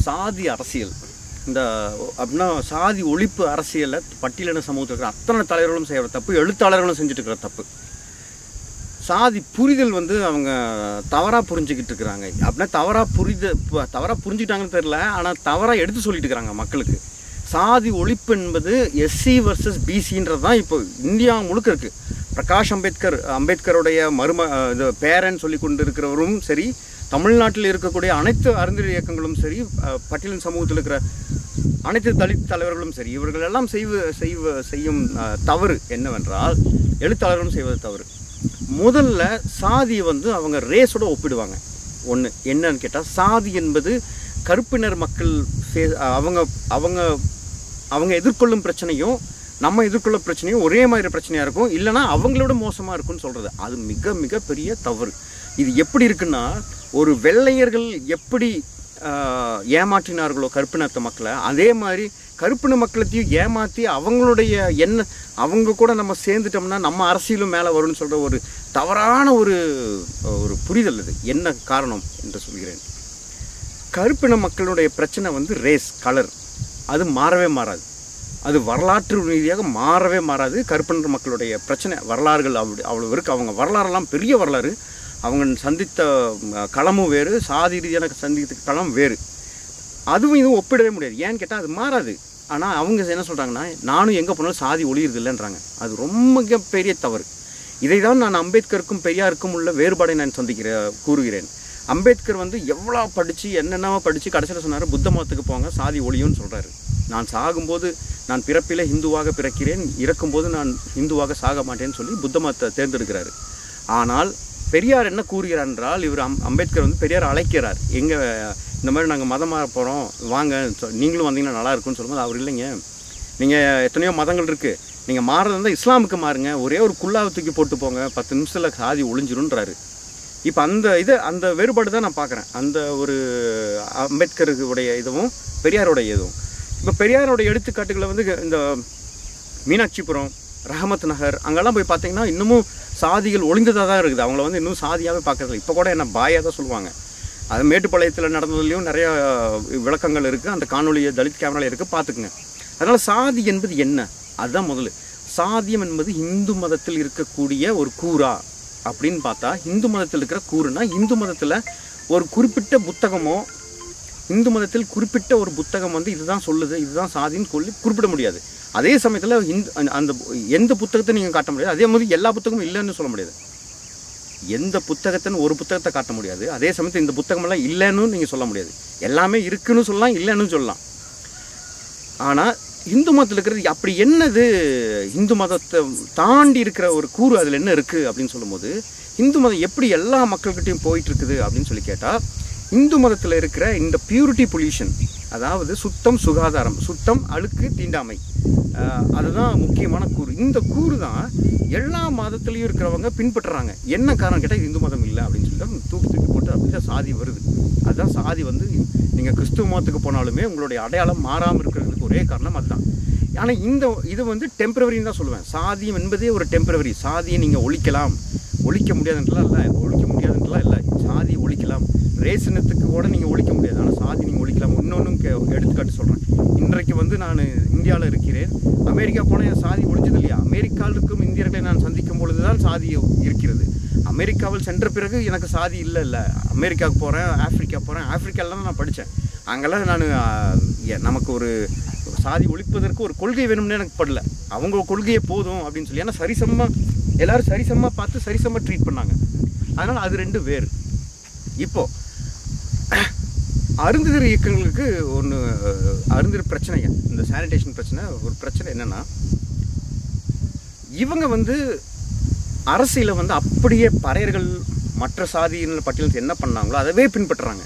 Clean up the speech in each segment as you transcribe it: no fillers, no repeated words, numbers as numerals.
சாதி அரசியல் இந்த அப்படின்னா சாதி ஒழிப்பு அரசியலை பட்டியலின சமூகத்தில் இருக்கிற அத்தனை தலைவர்களும் செய்கிற தப்பு, எழுத்தாளர்களும் செஞ்சுட்டு இருக்கிற தப்பு. சாதி புரிதல் அவங்க தவறாக புரிஞ்சுக்கிட்டு இருக்கிறாங்க. அப்படின்னா தவறாக புரிஞ்சுக்கிட்டாங்கன்னு தெரில, ஆனால் தவறாக எடுத்து சொல்லிட்டு இருக்கிறாங்க மக்களுக்கு. சாதி ஒழிப்பு என்பது எஸ்சி வர்சஸ் பிசின்றது தான் இப்போ இந்தியா முழுக்க இருக்குது. பிரகாஷ் அம்பேத்கருடைய இது பேரன் சொல்லி கொண்டு இருக்கிறவரும் சரி, தமிழ்நாட்டில் இருக்கக்கூடிய அனைத்து அறிஞர் இயக்கங்களும் சரி, பட்டியலின் சமூகத்தில் இருக்கிற அனைத்து தலித் தலைவர்களும் சரி, இவர்கள் எல்லாம் செய்யும் தவறு என்னவென்றால், எழுத்தாளர்களும் செய்வது தவறு. முதல்ல சாதியை அவங்க ரேஸோட ஒப்பிடுவாங்க. ஒன்று என்னன்னு கேட்டால், சாதி என்பது கருப்பினர் மக்கள் அவங்க எதிர்கொள்ளும் பிரச்சனையும் நம்ம எதிர்கொள்ள பிரச்சனையும் ஒரே மாதிரி பிரச்சனையாக இருக்கும், இல்லைனா அவங்களோட மோசமாக இருக்குன்னு சொல்கிறது அது மிக மிக பெரிய தவறு. இது எப்படி இருக்குன்னா, ஒரு வெள்ளையர்கள் எப்படி ஏமாற்றினார்களோ கருப்பினத்த மக்களை, அதே மாதிரி கருப்பின மக்களையும் ஏமாற்றி அவங்களுடைய அவங்க கூட நம்ம சேர்ந்துட்டோம்னா நம்ம அரசியலும் மேலே வரும்னு சொல்கிற ஒரு தவறான ஒரு புரிதல். இது என்ன காரணம் என்று சொல்கிறேன். கருப்பின மக்களுடைய பிரச்சனை ரேஸ், கலர், அது மாறவே மாறாது. அது வரலாற்று ரீதியாக மாறவே மாறாது. கருப்பின மக்களுடைய பிரச்சனை வரலாறுகள் அவ்வளோ இருக்குது. அவங்க வரலாறுலாம் பெரிய வரலாறு. அவங்க சந்தித்த களமும் வேறு, சாதி ரீதியான சந்தித்த களம் வேறு. அதுவும் இதுவும் ஒப்பிடவே முடியாது. ஏன்னு கேட்டால் அது மாறாது. ஆனால் அவங்க என்ன சொல்கிறாங்கன்னா, நானும் எங்கே போனாலும் சாதி ஒளியுறது இல்லைன்றாங்க. அது ரொம்ப பெரிய தவறு. இதை தான் நான் அம்பேத்கருக்கும் பெரியாருக்கும் உள்ள வேறுபாடை நான் கூறுகிறேன். அம்பேத்கர் எவ்வளோ படித்து என்னென்னவோ படித்து கடைசியில் சொன்னார், புத்த மதத்துக்கு போங்க, சாதி ஒளியும்னு சொல்கிறாரு. நான் சாகும்போது நான் பிறப்பில் ஹிந்துவாக பிறக்கிறேன், இறக்கும்போது நான் ஹிந்துவாக சாக மாட்டேன்னு சொல்லி புத்த மதத்தை தேர்ந்தெடுக்கிறாரு. ஆனால் பெரியார் என்ன கூறுகிறார் என்றால், இவர் அம்பேத்கர் பெரியார் அழைக்கிறார், எங்கே இந்த மாதிரி நாங்கள் மதம் மாற போகிறோம், வாங்க நீங்களும் வந்தீங்கன்னா நல்லா இருக்குன்னு சொல்லும்போது அவர் இல்லைங்க, நீங்கள் எத்தனையோ மதங்கள் இருக்குது, நீங்கள் மாறுறது இருந்தால் இஸ்லாமுக்கு மாறுங்க, ஒரே ஒரு குல்லாவை தூக்கி போட்டு போங்க, 10 நிமிஷத்தில் சாதி ஒளிஞ்சிருன்றாரு. இப்போ அந்த வேறுபாடு தான் நான் பார்க்குறேன். அந்த ஒரு அம்பேத்கருடைய இதுவும் பெரியாரோடைய இதுவும். இப்போ பெரியாரோடைய எடுத்துக்காட்டுகளை இந்த மீனாட்சிபுரம், ரஹமத் நகர் அங்கெல்லாம் போய் பார்த்தீங்கன்னா இன்னமும் சாதிகள் ஒளிந்ததாக தான் இருக்குது. அவங்கள இன்னும் சாதியாகவே பார்க்குறதில்ல. இப்போ கூட என்ன பாயாக தான் சொல்லுவாங்க. அது மேட்டுப்பாளையத்தில் நடந்ததுலேயும் நிறையா விளக்கங்கள் இருக்குது. அந்த காணொலியை தலித் கேமராவில் இருக்குது, பார்த்துக்குங்க. அதனால் சாதி என்பது என்ன, அதுதான் முதல்ல. சாதியம் என்பது இந்து மதத்தில் இருக்கக்கூடிய ஒரு கூறா அப்படின்னு பார்த்தா, இந்து மதத்தில் இருக்கிற கூறுனா, இந்து மதத்தில் ஒரு குறிப்பிட்ட புத்தகமோ, இந்து மதத்தில் குறிப்பிட்ட ஒரு புத்தகம் இதுதான் சொல்லுது, இதுதான் சாதின்னு சொல்லி குறிப்பிட முடியாது. அதே சமயத்தில் அந்த எந்த புத்தகத்தை நீங்கள் காட்ட முடியாது. அதே மாதிரி எல்லா புத்தகமும் இல்லைன்னு சொல்ல முடியாது. எந்த புத்தகத்தைன்னு ஒரு புத்தகத்தை காட்ட முடியாது. அதே சமயத்தில் இந்த புத்தகமெல்லாம் இல்லைன்னு நீங்கள் சொல்ல முடியாது. எல்லாமே இருக்குன்னு சொல்லலாம், இல்லைன்னு சொல்லலாம். ஆனால் இந்து மதத்தில் இருக்கிறது அப்படி என்னது, இந்து மதத்தை தாண்டி இருக்கிற ஒரு கூறு அதில் என்ன இருக்குது அப்படின்னு சொல்லும்போது, இந்து மதம் எப்படி எல்லா மக்கள்கிட்டையும் போயிட்டுருக்குது அப்படின்னு சொல்லி கேட்டால், இந்து மதத்தில் இருக்கிற இந்த பியூரிட்டி பொல்யூஷன், அதாவது சுத்தம் சுகாதாரம், சுத்தம் அழுக்கு தீண்டாமை, அதுதான் முக்கியமான கூறு. இந்த கூறு தான் எல்லா மதத்துலேயும் இருக்கிறவங்க பின்பற்றுறாங்க. என்ன காரணம் கேட்டால், இது இந்து மதம் இல்லை அப்படின்னு சொல்லி தூக்கி போட்டு அப்படி தான் சாதி வருது. அதுதான் சாதி நீங்கள் கிறிஸ்துவ மதத்துக்கு போனாலுமே உங்களுடைய அடையாளம் மாறாமல் இருக்கிறதுக்கு ஒரே காரணம் அதுதான். ஆனால் இது டெம்பரவரின்னு தான் சொல்லுவேன். சாதியம் என்பதே ஒரு டெம்பரவரி. சாதியை நீங்கள் ஒழிக்க முடியாதுன்றலாம் இல்லை. சாதி ஒழிக்கலாம். ரேசனத்துக்கு கூட நீங்கள் ஒழிக்க முடியாது, ஆனால் சாதி நீங்கள் ஒழிக்கலாம். இன்னொன்றும் எடுத்துக்காட்டு சொல்கிறேன். இன்றைக்கு நான் இந்தியாவில் இருக்கிறேன். அமெரிக்கா போனால் என் சாதி ஒழிஞ்சது இல்லையா? அமெரிக்காவில் இருக்கும் இந்தியர்களை நான் சந்திக்கும் பொழுது தான் சாதி இருக்கிறது. அமெரிக்காவில் சென்ற பிறகு எனக்கு சாதி இல்லை. அமெரிக்காவுக்கு போகிறேன், ஆஃப்ரிக்கா போகிறேன். ஆஃப்ரிக்காவில் நான் படித்தேன். அங்கெல்லாம் நமக்கு ஒரு சாதி ஒழிப்பதற்கு ஒரு கொள்கை வேணும்னு எனக்கு படல. அவங்க கொள்கையே போதும் அப்படின்னு சொல்லி, ஏன்னா எல்லோரும் சரிசமமாக பார்த்து சரிசமமாக ட்ரீட் பண்ணாங்க. அதனால் அது ரெண்டு வேறு. இப்போது அருந்ததியர் இயக்கங்களுக்கு அருந்ததியர் பிரச்சனைங்க, இந்த சானிடேஷன் பிரச்சனை ஒரு பிரச்சனை. என்னென்னா, இவங்க அரசியலை அப்படியே பறையர்கள் மற்ற சாதியினர் பட்டியலில் என்ன பண்ணாங்களோ அதவே பின்பற்றுறாங்க.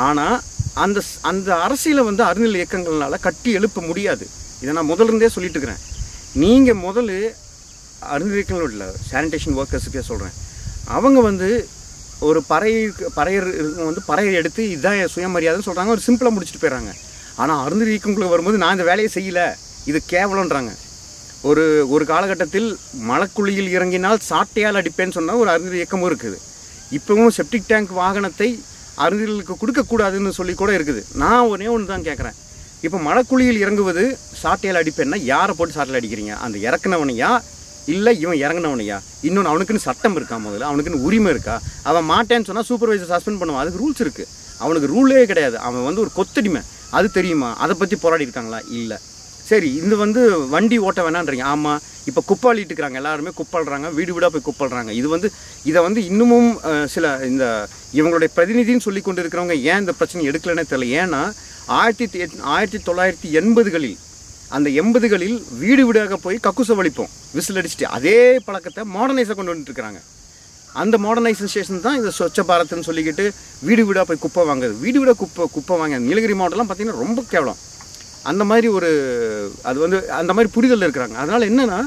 ஆனால் அந்த அரசியலை அருந்ததியர் இயக்கங்களால் கட்டி எழுப்ப முடியாது. இதை நான் இருந்தே சொல்லிட்டு இருக்கிறேன். நீங்கள் அருந்ததியர் இயக்கங்கள் இல்லை, சானிடேஷன் ஒர்க்கர்ஸுக்கே சொல்கிறேன். அவங்க ஒரு பறையர் எடுத்து இதுதான் சுயமரியாதைன்னு சொல்கிறாங்க, ஒரு சிம்பிளாக முடிச்சுட்டு போயிடறாங்க. ஆனால் அருந்ததியர் இயக்கங்களுக்கு வரும்போது நான் இந்த வேலையை செய்யலை, இது கேவலன்றாங்க. ஒரு காலகட்டத்தில் மலக்குழியில் இறங்கினால் சாட்டையால் அடிப்பேன்னு சொன்னால் ஒரு அருந்ததியர் இயக்கமும் இருக்குது. இப்போவும் செப்டிக் டேங்க் வாகனத்தை அருந்திகளுக்கு கொடுக்கக்கூடாதுன்னு சொல்லி கூட இருக்குது. நான் ஒன்றே ஒன்று தான் கேட்குறேன். இப்போ மழைக்குழியில் இறங்குவது சாட்டையால் அடிப்பேன்னா யாரை போட்டு சாட்டையில் அடிக்கிறீங்க? அந்த இறக்குனவனையா இல்லை இவன் இறங்கினவனையா? இன்னொன்று அவனுக்குன்னு சட்டம் இருக்கா? முதல்ல அவனுக்குன்னு உரிமை இருக்கா? அவன் மாட்டேன்னு சொன்னால் சூப்பர்வைசர் சஸ்பெண்ட் பண்ணுவான். அதுக்கு ரூல்ஸ் இருக்குது. அவனுக்கு ரூலே கிடையாது. அவன் வந்து ஒரு கொத்தடிமை. அது தெரியுமா? அதை பற்றி போராடி இருக்காங்களா? இல்லை. சரி, இது வந்து வண்டி ஓட்ட வேணான்றீங்க. ஆமாம், இப்போ குப்பாளிட்டு இருக்கிறாங்க, எல்லாருமே குப்பாடுறாங்க, வீடு வீடாக போய் குப்பாடுறாங்க. இதை வந்து இன்னமும் சில இந்த இவங்களுடைய பிரதிநிதின்னு சொல்லி கொண்டு இருக்கிறவங்க ஏன் இந்த பிரச்சனை எடுக்கலன்னே தெரியல. ஏன்னா 1980களில் அந்த 80களில் வீடு வீடாக போய் கக்குசை வலிப்போம், விசில் அடிச்சுட்டு. அதே பழக்கத்தை மாடர்னைஸாக கொண்டு வந்துட்டுருக்காங்க. அந்த மாடர்னைசேஷன் தான் இந்த ஸ்வச்ச பாரத்னு சொல்லிக்கிட்டு வீடு வீடாக போய் குப்பை வாங்குது. வீடு வீடாக குப்பை வாங்க நீலகிரி மாவட்டம்லாம் பார்த்திங்கன்னா ரொம்ப கேவலம். அந்த மாதிரி அது வந்து அந்த மாதிரி புரிதல் இருக்கிறாங்க. அதனால் என்னென்னா,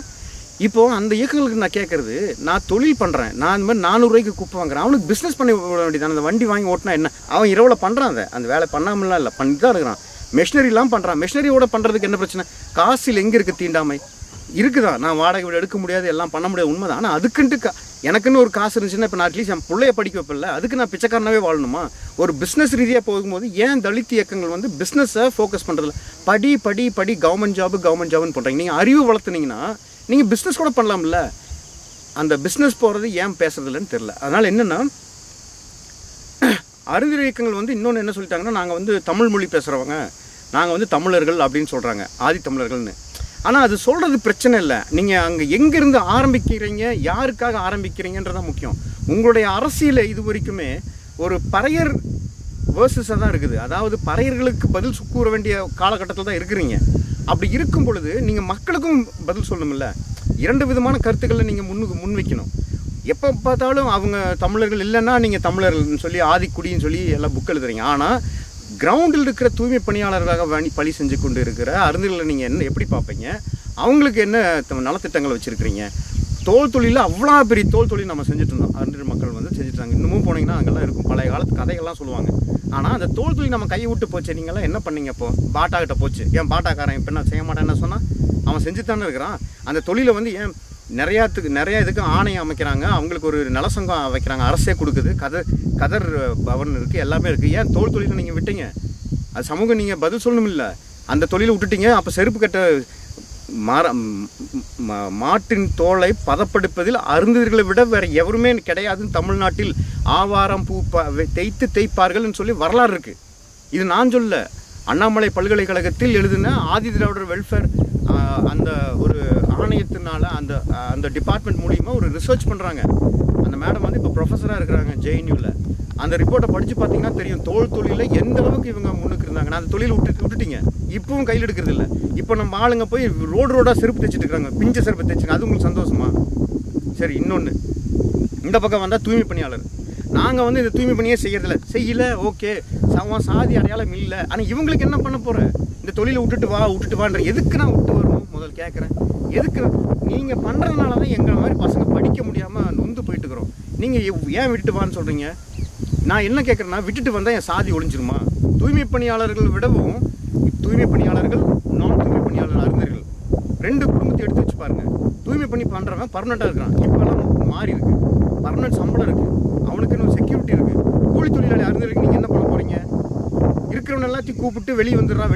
இப்போது அந்த இயக்கங்களுக்கு நான் கேட்குறது, நான் தொழில் பண்ணுறேன், நான் இந்த மாதிரி 400 ரூபாய்க்கு குப்பை வாங்குறேன், அவனுக்கு பிஸ்னஸ் பண்ணி விட வேண்டியதான. அந்த வண்டி வாங்கி ஓட்டினா என்ன? அவன் இரவில் பண்ணுறான், அந்த வேலை பண்ணாமலாம் இல்லை, பண்ணி தான் இருக்கிறான். மெஷினரிலாம் பண்ணுறான். மெஷினரியோட பண்ணுறதுக்கு என்ன பிரச்சனை? காசில் எங்கே இருக்குது தீண்டாமை? இருக்குதான். நான் வாடகை வீடு எடுக்க முடியாது, எல்லாம் பண்ண முடியாது, உண்மை தான். ஆனால் அதுக்குன்ட்டு எனக்குன்னு ஒரு காசு இருந்துச்சுன்னா, இப்போ நான் அட்லீஸ்ட் என் பிள்ளைய படிக்க வைப்பில்ல, அதுக்கு நான் பிச்சைக்காரனாவே வாழணுமா? ஒரு பிஸ்னஸ் ரீதியாக போகும்போது ஏன் தலித் இயக்கங்கள் வந்து பிஸ்னஸை ஃபோக்கஸ் பண்ணுறதில்ல? படி கவர்மெண்ட் ஜாப்னு பண்ணுறீங்க. நீங்கள் அறிவு வளர்த்துனீங்கன்னா நீங்கள் பிஸ்னஸ் கூட பண்ணலாம்ல. அந்த பிஸ்னஸ் போகிறது ஏன் பேசுறதில்லன்னு தெரில. அதனால் என்னென்னா, அறிவியல் இயக்கங்கள் வந்து இன்னொன்று என்ன சொல்லிட்டாங்கன்னா, நாங்கள் வந்து தமிழ் மொழி பேசுகிறவங்க, நாங்கள் வந்து தமிழர்கள் அப்படின்னு சொல்கிறாங்க, ஆதி தமிழர்கள்னு. ஆனால் அது சொல்கிறது பிரச்சனை இல்லை. நீங்கள் அங்கே எங்கேருந்து ஆரம்பிக்கிறீங்க, யாருக்காக ஆரம்பிக்கிறீங்கன்றதான் முக்கியம். உங்களுடைய அரசியலை இது வரைக்குமே ஒரு பறையர் வேர்சஸாக தான் இருக்குது. அதாவது பறையர்களுக்கு பதில் கூற வேண்டிய காலகட்டத்தில் தான் இருக்கிறீங்க. அப்படி இருக்கும் பொழுது நீங்கள் மக்களுக்கும் பதில் சொல்லணும்ல. 2 விதமான கருத்துக்களை நீங்கள் முன்வைக்கணும். எப்போ பார்த்தாலும் அவங்க தமிழர்கள் இல்லைன்னா நீங்கள் தமிழர்கள்னு சொல்லி ஆதிக்குடின்னு சொல்லி எல்லாம் புக் எழுதுறீங்க. ஆனால் கிரவுண்டில் இருக்கிற தூய்மை பணியாளர்களாக பணி செஞ்சு கொண்டு இருக்கிற அருந்திகளை நீங்கள் என்ன எப்படி பார்ப்பீங்க? அவங்களுக்கு என்ன நலத்திட்டங்களை வச்சுருக்கிறீங்க? தோல் தொழிலில் அவ்வளோ பெரிய தோல் தொழில் நம்ம செஞ்சுட்டு இருந்தோம். அருந்தில் மக்கள் வந்து செஞ்சுட்டாங்க. இன்னமும் போனீங்கன்னா அங்கெல்லாம் இருக்கும், பழைய காலத்து கதைகள்லாம் சொல்லுவாங்க. ஆனால் அந்த தோல் தொழில் நம்ம கையை விட்டு போச்சு. நீங்களாம் என்ன பண்ணீங்க? இப்போது பாட்டாக்கிட்ட போச்சு. ஏன் பாட்டாக்காரன் இப்போ என்ன செய்ய மாட்டேன்னு சொன்னால் அவன் செஞ்சு தானே இருக்கிறான். அந்த தொழிலை வந்து ஏன் நிறையா இதுக்கு ஆணையம் அமைக்கிறாங்க, அவங்களுக்கு ஒரு நலசங்கம் வைக்கிறாங்க, அரசே கொடுக்குது, கதர் பவன் இருக்குது, எல்லாமே இருக்குது. ஏன் தோல் தொழிலை நீங்கள் விட்டீங்க? அது சமூகம் நீங்கள் பதில் சொல்லணும் இல்லை. அந்த தொழிலை விட்டுட்டீங்க. அப்போ செருப்பு கட்ட மாட்டின் தோலை பதப்படுப்பதில் அருந்ததிகளை விட வேறு எவருமே கிடையாதுன்னு தமிழ்நாட்டில் ஆவாரம் பூ தேய்ப்பார்கள்னு சொல்லி வரலாறு இருக்குது. இது நான் சொல்ல, அண்ணாமலை பல்கலைக்கழகத்தில் எழுதின ஆதி திராவிடர் வெல்ஃபேர் அந்த ஒரு ஆணையத்தினால அந்த டிபார்ட்மெண்ட் மூலிமா ஒரு ரிசர்ச் பண்ணுறாங்க. அந்த மேடம் வந்து இப்போ ப்ரொஃபஸராக இருக்கிறாங்க JNUவில். அந்த ரிப்போர்ட்டை படித்து பார்த்தீங்கன்னா தெரியும் தோல் தொழிலில் எந்த அளவுக்கு இவங்க முன்னுக்கு இருந்தாங்க. நான் அந்த தொழில் விட்டுட்டீங்க, இப்பவும் கையில் எடுக்கிறது இல்லை. இப்போ நம்ம ஆளுங்க போய் ரோடாக செருப்பு தைச்சிட்டு இருக்காங்க, பிஞ்ச செருப்பு தைச்சிங்க. அது உங்களுக்கு சந்தோஷமா? சரி, இன்னொன்று, இந்த பக்கம் வந்தால் தூய்மை பணியாளர். நாங்கள் வந்து இந்த தூய்மை பணியே செய்யல, ஓகே, சாதி அடையாளம் இல்லை. ஆனால் இவங்களுக்கு என்ன பண்ண போகிற? இந்த தொழிலை விட்டுட்டு வான்ற. எதுக்கு நான் விட்டு வரணும் முதல் கேட்குறேன். எதுக்கு நீங்கள் பண்ணுறதுனால தான் எங்களை மாதிரி பசங்க படிக்க முடியாமல் நொந்து போயிட்டு இருக்கிறோம். நீங்கள் ஏன் விட்டுட்டு வான்னு சொல்கிறீங்க? நான் என்ன கேட்குறேன்னா, விட்டுட்டு வந்தால் என் சாதி ஒழிஞ்சிருமா? தூய்மை பணியாளர்கள் விடவும் தூய்மை பணியாளர்கள், நான் தூய்மை பணியாளர் அருந்தர்கள் 2 குடும்பத்தை எடுத்து வச்சு பாருங்கள். தூய்மை பண்ணி பண்ணுறவன் பர்மனெண்ட்டாக இருக்கிறான். இப்போல்லாம் மாறி இருக்குது, பர்மனெண்ட் சம்பளம் இருக்குது, அவனுக்கு இன்னும் செக்யூரிட்டி இருக்குது. கூலி தொழிலாளி அருந்தருக்கு நீங்கள் என்ன பண்ண போகிறீங்க? இருக்கிறவன் எல்லாத்தையும் கூப்பிட்டு வெளியே வந்துடுறா.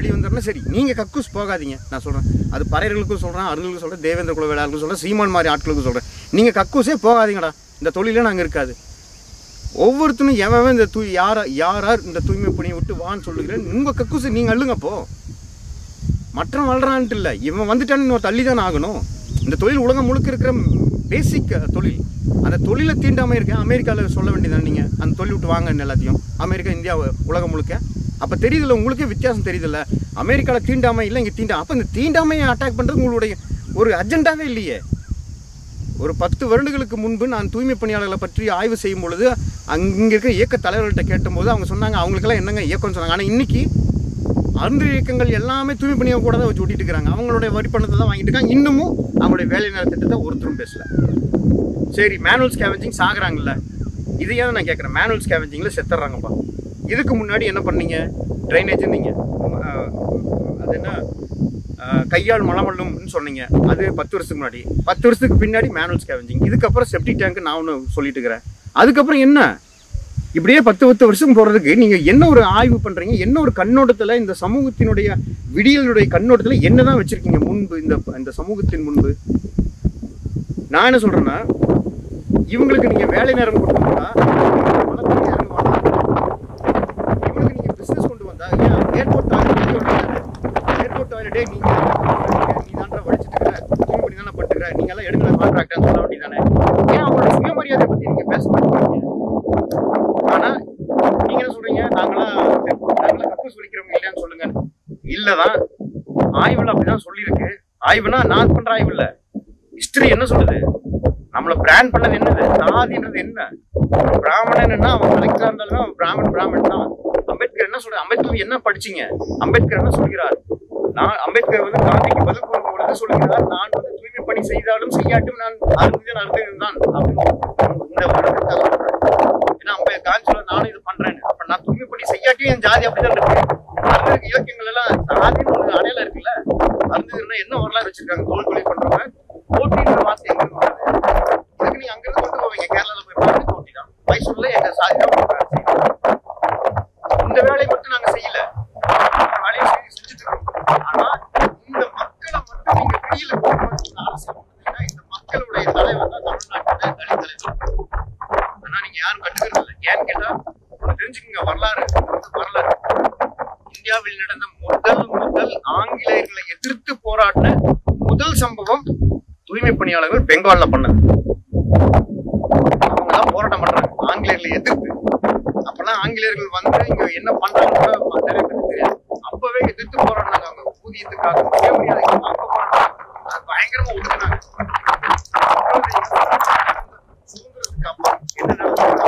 சரி, நீங்கள் கக்கூஸ் போகாதீங்க. நான் சொல்கிறேன், அது பறையர்களுக்கும் சொல்கிறேன், அருந்தர்களுக்கும் சொல்கிறேன், தேவேந்திர குல வேளாளர்களுக்கும் சொல்கிறேன், சீமான் மாதிரி ஆட்களுக்கும் சொல்கிறேன். நீங்கள் கக்கூஸே போகாதீங்கடா. இந்த தொழிலே நாங்கள் இருக்காது. ஒவ்வொருத்தனும் எவன் இந்த யார் இந்த தூய்மை பணியை விட்டு வான்னு சொல்லுகிறேன். உங்கள் கக்கூஸை நீங்கள் அள்ளுங்கப்போ. மற்றவன் வளரான்ட்டு இல்லை, இவன் வந்துட்டான்னு இன்னொரு தள்ளி தானே ஆகணும். இந்த தொழில் உலகம் முழுக்க இருக்கிற பேசிக் தொழில். அந்த தொழிலை தீண்டாமல் இருக்கேன். அமெரிக்காவில் சொல்ல வேண்டியதானே நீங்கள் அந்த தொழில் விட்டு வாங்க எல்லாத்தையும். அமெரிக்கா, இந்தியா, உலகம் முழுக்க. அப்போ தெரியுதில்ல, உங்களுக்கே வித்தியாசம் தெரியுதில்ல. அமெரிக்காவில் தீண்டாமை இல்லை, இங்கே அப்போ இந்த தீண்டாமையை அட்டாக் பண்ணுறது உங்களுடைய ஒரு அஜெண்டாவே இல்லையே. ஒரு 10 வருடங்களுக்கு முன்பு நான் தூய்மை பணியாளர்களை பற்றி ஆய்வு செய்யும் பொழுது அங்கே இருக்கிற இயக்க தலைவர்கள்ட்ட கேட்டும்போது அவங்க சொன்னாங்க, அவங்களுக்கெல்லாம் என்னங்க இயக்கம்னு சொன்னாங்க. ஆனால் இன்றைக்கி அருந்த இயக்கங்கள் எல்லாமே தூய்மை பணியாக கூட தான் வச்சு ஓட்டிகிட்டு இருக்கிறாங்க. அவங்களுடைய வரி பணத்தை தான் வாங்கிட்டு இருக்காங்க. இன்னமும் அவங்களுடைய வேலை நேர திட்டத்தை ஒருத்தரும் பேசல. சரி, மேனுவல் ஸ்கேவெஞ்சிங் சாகுறாங்கல்ல, இதையே நான் கேட்குறேன். மேனுவல் ஸ்கேவெஞ்சிங்கில் செத்துறாங்கப்பா. இதுக்கு முன்னாடி என்ன பண்ணீங்க? ட்ரைனேஜ் இருந்தீங்க, அது என்ன கையால் மலமல்லும்னு சொன்னீங்க. அது 10 வருஷத்துக்கு முன்னாடி. 10 வருஷத்துக்கு பின்னாடி மேனுவல் ஸ்கேவெஞ்சிங். இதுக்கப்புறம் செப்டிக் டேங்க் நான் ஒன்று சொல்லிட்டு இருக்கிறேன். அதுக்கப்புறம் என்ன? இப்படியே 10 வருஷம் போகிறதுக்கு நீங்கள் என்ன ஒரு ஆய்வு பண்ணுறீங்க? என்ன ஒரு கண்ணோட்டத்தில் இந்த சமூகத்தினுடைய விடியலுடைய கண்ணோட்டத்தில் என்ன தான் வச்சுருக்கீங்க முன்பு இந்த சமூகத்தின் முன்பு? நான் என்ன சொல்கிறேன்னா, இவங்களுக்கு நீங்கள் வேலை நேரம் கொண்டு வந்தால் இவங்களுக்கு நீங்கள் பிஸ்னஸ் கொண்டு வந்தால், ஏன் ஏர்போர்ட் டாய்லெட்டே நீ தாண்டா வடிச்சுட்டுக்கிற, கிளீன் பண்ணி தானே பட்டுக்கிற, நீங்கள்லாம் எடுக்கிற கான்ட்ராக்டான்னு சொல்ல வேண்டியதானே? ஏன் அவங்களோட சுயமரியாதை பற்றி நீங்கள் பேச மாட்டேங்கிறீங்க? ஆனால் நீங்கள் என்ன சொல்கிறீங்க, நாங்களாம் கக்கூஸ் வலிக்கிறவங்க இல்லையான்னு சொல்லுங்க. இல்லைதான், ஆய்வில் அப்படிதான் சொல்லியிருக்கு. ஆய்வுனா நான் பண்ணுற ஆய்வு இல்லை, ஹிஸ்டரி என்ன சொல்லுது? நம்மளை பிராண்ட் பண்ணது என்னது? சாதின்றது என்ன? பிராமணன்னா அவன் கலெக்டரா இருந்தாலுமே அவன் பிராமணன் தான். அம்பேத்கர் என்ன சொல்ற? அம்பேத்கர் என்ன படிச்சீங்க? அம்பேத்கர் என்ன சொல்கிறார்? அம்பேத்கர் காந்திக்கு பதில் கூறும் பொழுது சொல்கிறார், நான் தூய்மை பணி செய்தாலும் செய்யாட்டும் நான் அருந்தேன் தான் அப்படின்னு. இந்த ஏன்னா காந்தி சொல்ல நானும் இது பண்றேன்னு. அப்ப நான் தூய்மை பணி செய்யாட்டியும் என் ஜாதி அப்படிதான் இருக்கு. அருந்தருக்கு இலக்கியங்கள் எல்லாம் ஜாதின்னு ஒரு அடையாளம் இருக்குல்ல. அருந்ததுன்னா என்ன வரலாறு வச்சிருக்காங்க? தோல் கொலை பண்றவங்க போட்டின்ற வார்த்தை எங்க வருது? இதுக்கு நீங்க அங்கிருந்து கொண்டு போவீங்க. கேரளால போய் பாருங்க, போட்டி தான். மைசூர்ல எங்க சாதி தான் இந்த வேலையை மட்டும் நாங்க செய்யல, வேலையை செஞ்சுட்டு இருக்கோம். ஆனா இந்த மக்களை மட்டும் நீங்க வெளியில அரசியல் பண்ணீங்கன்னா இந்த மக்களுடைய தலைவர் தான் தமிழ்நாட்டுடைய தலித் தலைவர். ஆனா நீங்க யாரும் கட்டுக்கிறது இல்லை. ஏன்னு கேட்டா தெரிஞ்சுக்கங்க, வரலாறு இந்தியாவில் நடந்த முதல் ஆங்கிலேயர்களை எதிர்த்து போராடின முதல் சம்பவம் தூய்மை பணியாளர்கள் பெங்கால்ல பண்ணது. அவங்கதான் போராட்டம் பண்றாங்க ஆங்கிலேயர்களை எதிர்த்து. அப்பெல்லாம் ஆங்கிலேயர்கள் இங்க என்ன பண்றாங்க நிறைய பேருக்கு தெரியாது. அப்பவே எதிர்த்து போராடினாங்க. அவங்க ஊதியத்துக்காக, சுயமரியாதைக்காக அப்ப போராடினாங்க. பயங்கரமா ஒடுக்கினாங்க. சுதந்திரத்துக்கு அப்புறம் என்ன நடந்ததுன்னா,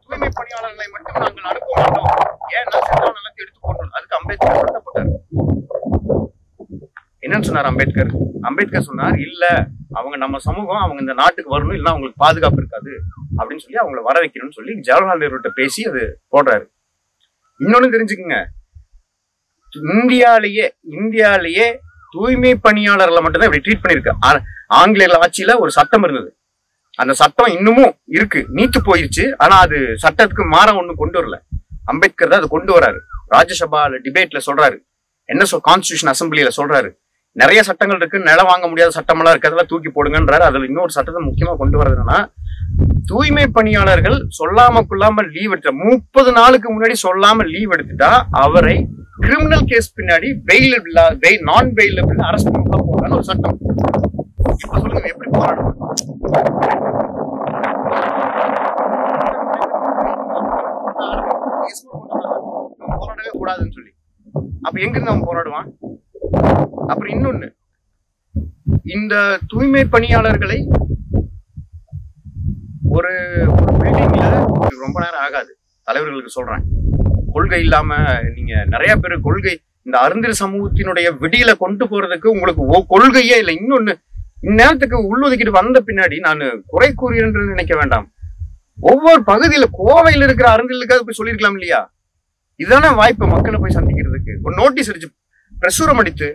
தூய்மை பணியாளர்களை மட்டும் நாங்கள் அனுப்ப மாட்டோம், ஏன்னா செத்தவன் நிலத்தை எடுத்து போட்டோம். அதுக்கு அம்பேத்கர் வருத்தப்பட்டார். என்னன்னு சொன்னார் அம்பேத்கர் சொன்னார், இல்ல அவங்க நம்ம சமூகம், அவங்க இந்த நாட்டுக்கு வரணும், இல்லைன்னா அவங்களுக்கு பாதுகாப்பு இருக்காது அப்படின்னு சொல்லி அவங்கள வர வைக்கணும்னு சொல்லி ஜவஹர்லால் நேருட்ட பேசி அது போடுறாரு. இன்னொன்னு தெரிஞ்சுக்குங்க, இந்தியாலேயே தூய்மை பணியாளர்களை மட்டும்தான் இப்படி ட்ரீட் பண்ணிருக்கு. ஆங்கிலேயர் ஆட்சியில ஒரு சட்டம் இருந்தது, அந்த சட்டம் இன்னமும் இருக்கு, நீத்து போயிருச்சு. ஆனா அது சட்டத்துக்கு மாற ஒண்ணு கொண்டு வரல. அம்பேத்கர் தான் அது கொண்டு வராரு. ராஜ்யசபால டிபேட்ல சொல்றாரு, என்ன கான்ஸ்டிடியூஷன் அசம்பிளியில சொல்றாரு, நிறைய சட்டங்கள் இருக்கு, நிலம் வாங்க முடியாத சட்டமெல்லாம் இருக்கு, அதெல்லாம் தூக்கி போடுங்கன்றாரு. அதுல இன்னொரு சட்டத்தை முக்கியமா கொண்டு வரதுன்னா, தூய்மை பணியாளர்கள் சொல்லாம கொள்ளாம லீவ் எடுத்த 30 நாளுக்கு முன்னாடி சொல்லாம லீவ் எடுத்துட்டா அவரை கிரிமினல் கேஸ் பின்னாடி நான் பெயிலபிள் அரெஸ்ட் பண்ண போறான்னு ஒரு சட்டம். இப்ப சொல்லுங்க, எப்படி போராடுவோம்? போராடவே கூடாதுன்னு சொல்லி அப்ப எங்கிருந்து அவன் போராடுவான்? அப்புறம் இன்னொன்னு, இந்த தூய்மை பணியாளர்களை ஒரு பில்டிங்ல ரொம்ப நேரம் ஆகாது. தலைவர்களுக்கு சொல்றேன், கொள்கை இல்லாம நீங்க நிறைய பேர் கொள்கை இந்த அருந்தர் சமூகத்தினுடைய விடியில கொண்டு போறதுக்கு உங்களுக்கு கொள்கையே இல்லை. இன்னொன்னு, இந்நேரத்துக்கு உள்ளொதுக்கிட்டு வந்த பின்னாடி நான் குறை கூறுகிறேன் நினைக்க வேண்டாம். ஒவ்வொரு பகுதியில கோவையில் இருக்கிற அருந்தலுக்காக போய் சொல்லியிருக்கலாம் இல்லையா? இதுதானே வாய்ப்பு மக்களை போய் சந்திக்கிறதுக்கு. ஒரு நோட்டீஸ் அடிச்சு பிரசுரம் அடித்து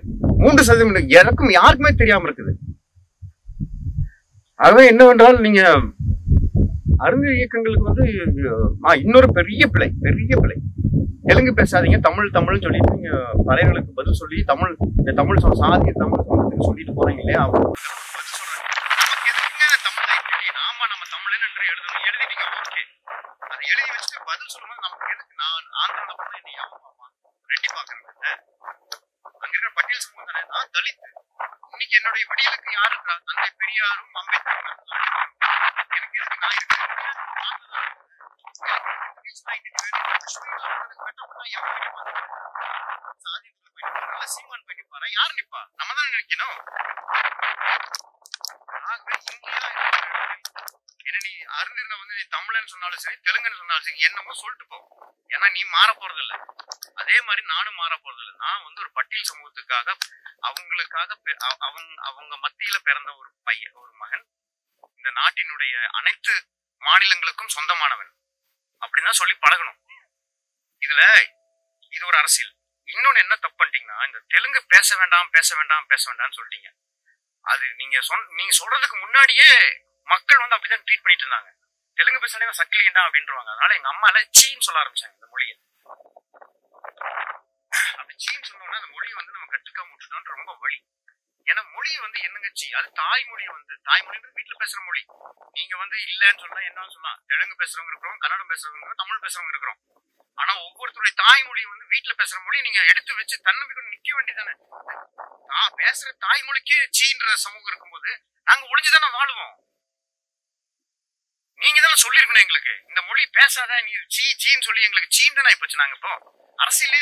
3% எனக்கும் யாருக்குமே தெரியாம இருக்குது. ஆகவே என்னவென்றால், நீங்க அருந்தர் இயக்கங்களுக்கு இன்னொரு பெரிய பிழை. தெலுங்கு பேசாதீங்க, தமிழ்னு சொல்லிட்டு நீங்க பறையர்களுக்கு பதில் சொல்லி தமிழ் சாதி தமிழ் சொந்தத்துக்கு சொல்லிட்டு போறீங்க இல்லையா? ஆமா நம்ம தமிழன் என்று எழுதிட்டீங்க, ஓகே. அதை எழுதி வச்சுட்டு பதில் சொல்லும்போது நமக்கு எதுக்கு? நான் ஆந்திரால போனா என்ன யாவமா ரெட்டி பாக்குறேன், அங்க இருக்கிற பட்டியல் சமூகம் தானே, நான் தலித். இன்னைக்கு என்னுடைய விடியலுக்கு யாரு இருக்கா? தந்தை பெரியாரும் அம்பேத்கரும். எனக்கு எதுக்கு நான் இருக்கேன்? சீமான் போய் நிப்பாரா? யாரு நிப்பா? நம்ம தானே நினைக்கணும். ஏன்னா நீ அருந்திருந்த நீ தமிழன்னு சொன்னாலும் சரி, தெலுங்குன்னு சொன்னாலும் சரி, என்னமோ சொல்லிட்டு போ. ஏன்னா நீ மாற போறது இல்லை. அதே மாதிரி நானும் மாற போறது இல்லை. நான் ஒரு பட்டியல் சமூகத்துக்காக, அவங்களுக்காக, அவங்க மத்தியில பிறந்த ஒரு மகன், இந்த நாட்டினுடைய அனைத்து மாநிலங்களுக்கும் சொந்தமானவன் அப்படின்னா சொல்லி பழகணும். இது ஒரு அரசியல். இன்னொன்னு என்ன தப்பு பண்ணிட்டீங்கன்னா, இந்த தெலுங்கு பேச வேண்டாம்னு சொல்லிட்டீங்க. அது நீங்க சொல்றதுக்கு முன்னாடியே மக்கள் வந்து அப்படிதான் ட்ரீட் பண்ணிட்டு இருந்தாங்க. தெலுங்கு பேசாலே சக்கிலியண்டா அப்படின்றவாங்க. அதனால எங்க அம்மா எல்லாம் சீன்னு சொல்ல ஆரம்பிச்சாங்க இந்த மொழியை. அப்படி சீன்னு சொன்னோம்னா அந்த மொழியை வந்து நம்ம கற்றுக்காம விட்டுட்டோம்னு ரொம்ப வழி. ஏன்னா மொழி வந்து என்னங்க சீ, அது தாய்மொழி. வந்து தாய்மொழின்றது வீட்டுல பேசுற மொழி. நீங்க வந்து இல்லன்னு சொன்னா என்ன சொல்லலாம், தெலுங்கு பேசுறவங்க இருக்கிறோம், கன்னடம் பேசுறவங்க இருக்கிறோம், தமிழ் பேசுறவங்க இருக்கிறோம். ஆனா ஒவ்வொருத்தருடைய தாய்மொழி வந்து வீட்டுல பேசுற மொழி. நீங்க எடுத்து வச்சு தன்னம்பிக்கை நிக்க வேண்டியதானே. பேசுற தாய்மொழிக்கே சீன்ற சமூகம் இருக்கும்போது நாங்க ஒளிஞ்சுதானே வாழுவோம். நீங்க தானே சொல்லிருக்கணும் எங்களுக்கு, இந்த மொழி பேசாத நீ சீன்னு சொல்லி எங்களுக்கு சீன் தானே ஆயிப்போச்சு. நாங்க இப்போ அரசியலே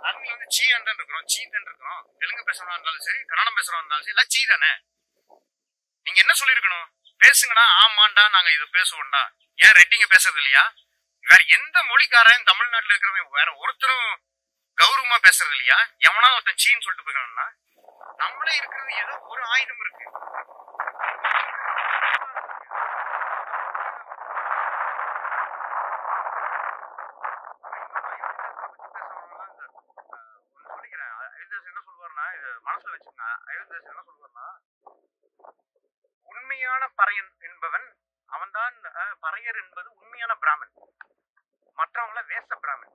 ஆர்மியில வந்து சீன் தான் இருக்கிறோம், சீன் தான் இருக்கிறோம். தெலுங்கு பேசுறவா இருந்தாலும் சரி, கன்னடம் பேசுறவா இருந்தாலும் சரி, எல்லாம் சீ தானே. நீங்க என்ன சொல்லிருக்கணும், பேசுங்கடா, ஆமாண்டா நாங்க இது பேசுவோம்டா. ஏன் ரெட்டிங்க பேசுறது இல்லையா? வேற எந்த மொழிக்காரன் தமிழ்நாட்டுல இருக்கிறவங்க வேற ஒருத்தரும் கௌரவமா பேசுறது இல்லையா? எவனா ஒருத்தன் சீன்னு சொல்லிட்டு போயிடணும்னா நம்மளே இருக்கிறது ஏதோ ஒரு ஆயுதம் இருக்கு. என்ன சொல்லுவாருன்னா, இது மனசுல வச்சுக்கோங்க. அயோத்தியாஸ் என்ன சொல்லுவாருன்னா, உண்மையான பறையன் என்பவன் அவன்தான் பறையர் என்பது உண்மையான பிராமன். மற்றவங்கள வேச பிராமன்.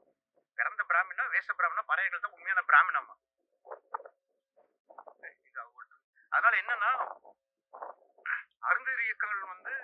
பிறந்த பிராமணா வேச பிராமணா, பறையர்கள் தான் உண்மையான பிராமணம்மா. அதனால என்னன்னா, அருந்ததி இயக்கங்கள் வந்து